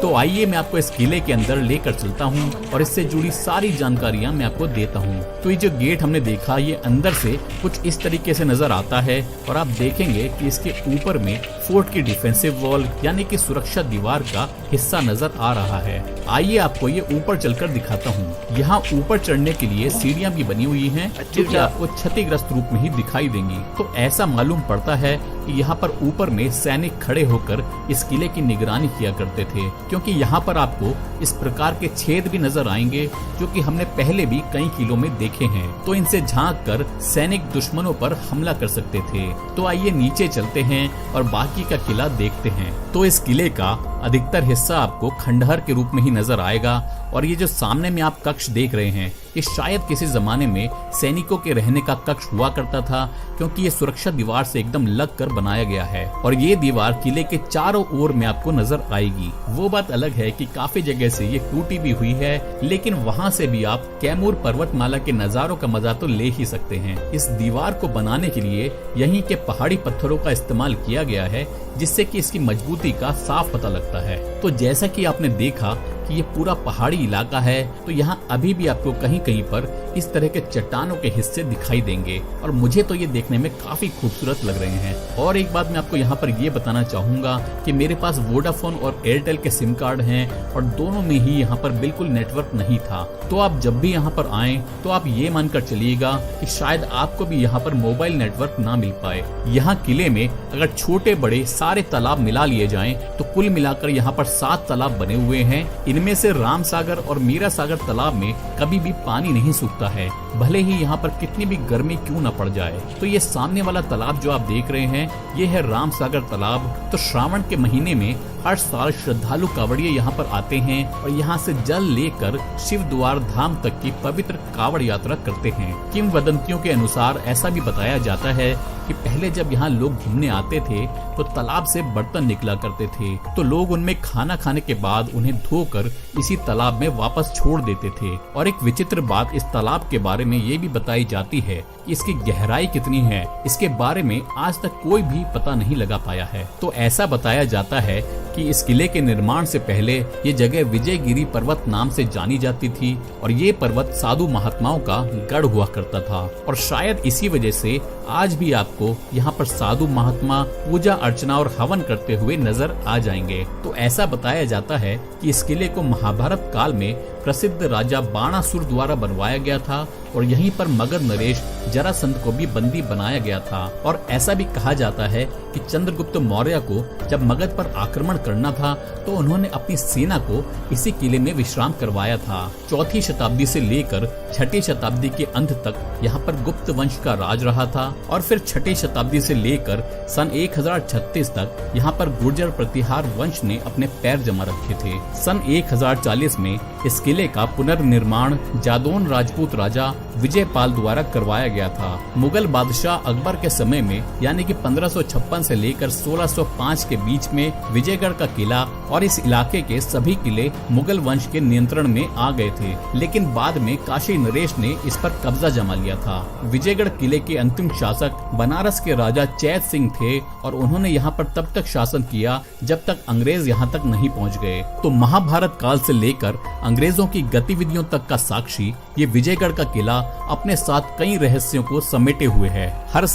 तो आइए मैं आपको इस किले के अंदर लेकर चलता हूँ और इससे जुड़ी सारी जानकारियाँ मैं आपको देता हूँ। तो ये जो गेट हमने देखा ये अंदर से कुछ इस तरीके से नजर आता है और आप देखेंगे कि इसके ऊपर में फोर्ट की डिफेंसिव वॉल यानी कि सुरक्षा दीवार का हिस्सा नजर आ रहा है। आइए आपको ये ऊपर चलकर दिखाता हूँ। यहाँ ऊपर चढ़ने के लिए सीढ़ियाँ भी बनी हुई हैं जो कि आपको क्षतिग्रस्त रूप में ही दिखाई देंगी। तो ऐसा मालूम पड़ता है कि यहाँ पर ऊपर में सैनिक खड़े होकर इस किले की निगरानी किया करते थे, क्योंकि यहाँ पर आपको इस प्रकार के छेद भी नजर आएंगे जो कि हमने पहले भी कई किलों में देखे हैं। तो इनसे झांक कर सैनिक दुश्मनों पर हमला कर सकते थे। तो आइए नीचे चलते हैं और बाकी का किला देखते हैं। तो इस किले का अधिकतर हिस्सा आपको खंडहर के रूप में ही नजर आएगा और ये जो सामने में आप कक्ष देख रहे हैं ये शायद किसी जमाने में सैनिकों के रहने का कक्ष हुआ करता था, क्योंकि ये सुरक्षा दीवार से एकदम लग कर बनाया गया है और ये दीवार किले के चारों ओर में आपको नजर आएगी। वो बात अलग है कि काफी जगह से ये टूटी भी हुई है, लेकिन वहाँ से भी आप कैमूर पर्वतमाला के नजारों का मजा तो ले ही सकते हैं। इस दीवार को बनाने के लिए यहीं के पहाड़ी पत्थरों का इस्तेमाल किया गया है, जिससे कि इसकी मजबूती का साफ पता लगता है। तो जैसा कि आपने देखा कि ये पूरा पहाड़ी इलाका है, तो यहाँ अभी भी आपको कहीं कहीं पर इस तरह के चट्टानों के हिस्से दिखाई देंगे और मुझे तो ये देखने में काफी खूबसूरत लग रहे हैं। और एक बात मैं आपको यहाँ पर ये बताना चाहूंगा कि मेरे पास वोडाफोन और एयरटेल के सिम कार्ड हैं और दोनों में ही यहाँ पर बिल्कुल नेटवर्क नहीं था। तो आप जब भी यहाँ पर आए तो आप ये मानकर चलिएगा कि शायद आपको भी यहाँ पर मोबाइल नेटवर्क ना मिल पाए। यहाँ किले में अगर छोटे बड़े सारे तालाब मिला लिए जाएं तो कुल मिलाकर यहाँ पर 7 तालाब बने हुए हैं। इनमें से राम सागर और मीरा सागर तालाब में कभी भी पानी नहीं सूखता है, भले ही यहाँ पर कितनी भी गर्मी क्यों न पड़ जाए। तो ये सामने वाला तालाब जो आप देख रहे हैं ये है राम सागर तालाब। तो श्रावण के महीने में हर साल श्रद्धालु कांवड़िये यहाँ पर आते हैं और यहाँ से जल लेकर शिव द्वार धाम तक की पवित्र कांवड़ यात्रा करते हैं। किंवदंतियों के अनुसार ऐसा भी बताया जाता है कि पहले जब यहाँ लोग घूमने आते थे तो तालाब से बर्तन निकला करते थे, तो लोग उनमें खाना खाने के बाद उन्हें धोकर इसी तालाब में वापस छोड़ देते थे। और एक विचित्र बात इस तालाब के बारे में ये भी बताई जाती है कि इसकी गहराई कितनी है, इसके बारे में आज तक कोई भी पता नहीं लगा पाया है। तो ऐसा बताया जाता है कि इस किले के निर्माण से पहले ये जगह विजयगिरी पर्वत नाम से जानी जाती थी और ये पर्वत साधु महात्माओं का गढ़ हुआ करता था। और शायद इसी वजह से आज भी आपको यहाँ पर साधु महात्मा पूजा अर्चना और हवन करते हुए नजर आ जाएंगे। तो ऐसा बताया जाता है कि इस किले को महाभारत काल में प्रसिद्ध राजा बाणासुर द्वारा बनवाया गया था और यहीं पर मगध नरेश जरासंध को भी बंदी बनाया गया था। और ऐसा भी कहा जाता है कि चंद्रगुप्त मौर्य को जब मगध पर आक्रमण करना था तो उन्होंने अपनी सेना को इसी किले में विश्राम करवाया था। 4वीं शताब्दी से लेकर 6वीं शताब्दी के अंत तक यहाँ पर गुप्त वंश का राज रहा था और फिर 6वीं शताब्दी से लेकर सन 1036 तक यहाँ पर गुर्जर प्रतिहार वंश ने अपने पैर जमा रखे थे। सन 1040 में इस किले का पुनर्निर्माण जादौन राजपूत राजा विजयपाल द्वारा करवाया गया था। मुगल बादशाह अकबर के समय में यानी कि 1556 से लेकर 1605 के बीच में विजयगढ़ का किला और इस इलाके के सभी किले मुगल वंश के नियंत्रण में आ गए थे, लेकिन बाद में काशी नरेश ने इस पर कब्जा जमा लिया था। विजयगढ़ किले के अंतिम शासक बनारस के राजा चैत सिंह थे और उन्होंने यहाँ पर तब तक शासन किया जब तक अंग्रेज यहाँ तक नहीं पहुँच गए। तो महाभारत काल से लेकर अंग्रेजों की गतिविधियों तक का साक्षी ये विजयगढ़ का किला अपने साथ कई रहस्यों को समेटे हुए है। हर